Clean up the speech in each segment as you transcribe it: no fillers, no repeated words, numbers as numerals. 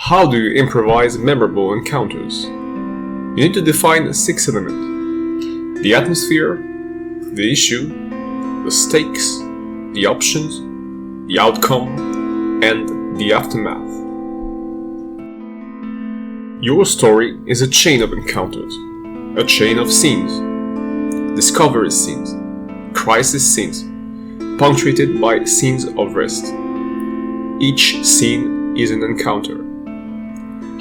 How do you improvise memorable encounters? You need to define 6 elements: the atmosphere, the issue, the stakes, the options, the outcome, and the aftermath. Your story is a chain of encounters, a chain of scenes, discovery scenes, crisis scenes, punctuated by scenes of rest. Each scene is an encounter.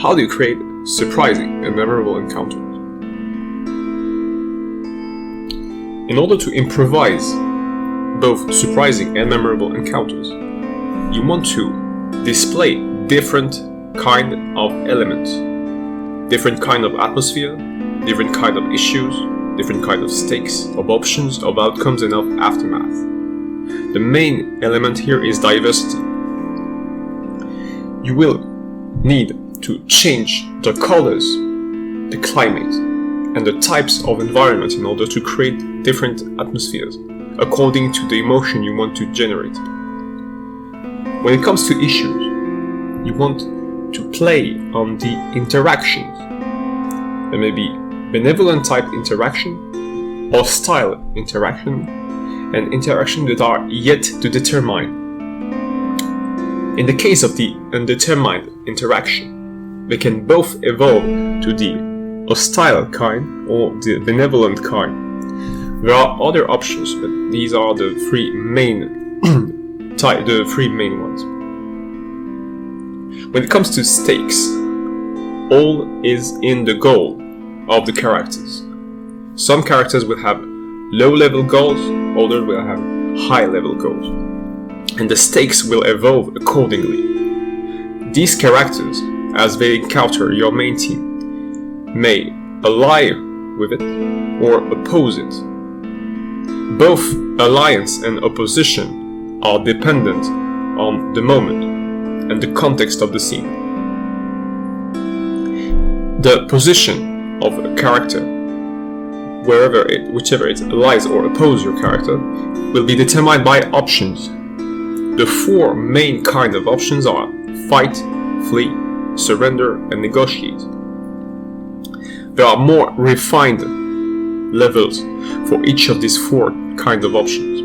How do you create surprising and memorable encounters? In order to improvise both surprising and memorable encounters, you want to display different kind of elements, different kind of atmosphere, different kind of issues, different kind of stakes, of options, of outcomes, and of aftermath. The main element here is diversity. You will need to change the colors, the climate, and the types of environment in order to create different atmospheres according to the emotion you want to generate. When it comes to issues, you want to play on the interactions. There may be benevolent type interaction, hostile interaction, and interaction that are yet to determine. In the case of the undetermined interaction, they can both evolve to the hostile kind or the benevolent kind. There are other options, but these are the three main ones. When it comes to stakes, all is in the goal of the characters. Some characters will have low-level goals, others will have high-level goals, and the stakes will evolve accordingly. These characters, as they encounter your main team, may ally with it or oppose it. Both alliance and opposition are dependent on the moment and the context of the scene. The position of a character, whichever it allies or opposes your character, will be determined by options. The 4 main kind of options are fight, flee, surrender, and negotiate. There are more refined levels for each of these 4 kinds of options.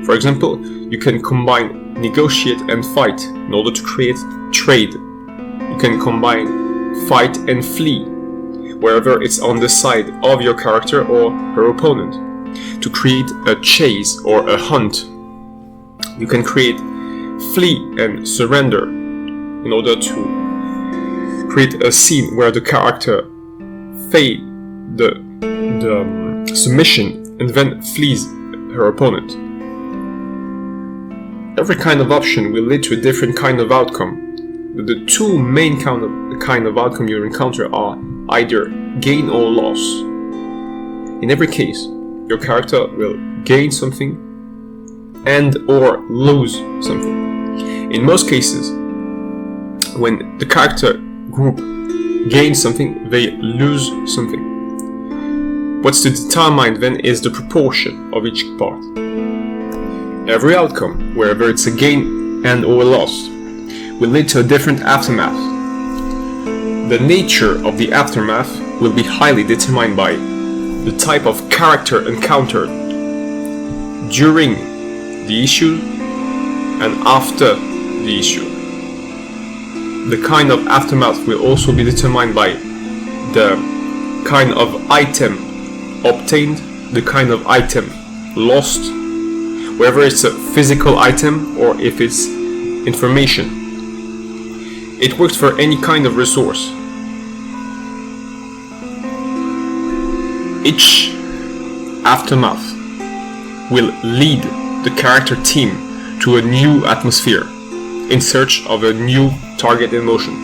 For example, you can combine negotiate and fight in order to create trade. You can combine fight and flee, wherever it's on the side of your character or her opponent, to create a chase or a hunt. You can create flee and surrender in order to create a scene where the character fails the submission and then flees her opponent. Every kind of option will lead to a different kind of outcome, but the 2 main kind of outcome you encounter are either gain or loss. In every case, your character will gain something and or lose something. In most cases, when the character group gains something, they lose something. What's to determine then is the proportion of each part. Every outcome, wherever it's a gain and or a loss, will lead to a different aftermath. The nature of the aftermath will be highly determined by the type of character encountered during the issue and after the issue. The kind of aftermath will also be determined by the kind of item obtained, the kind of item lost, whether it's a physical item or if it's information. It works for any kind of resource. Each aftermath will lead the character team to a new atmosphere in search of a new target emotion.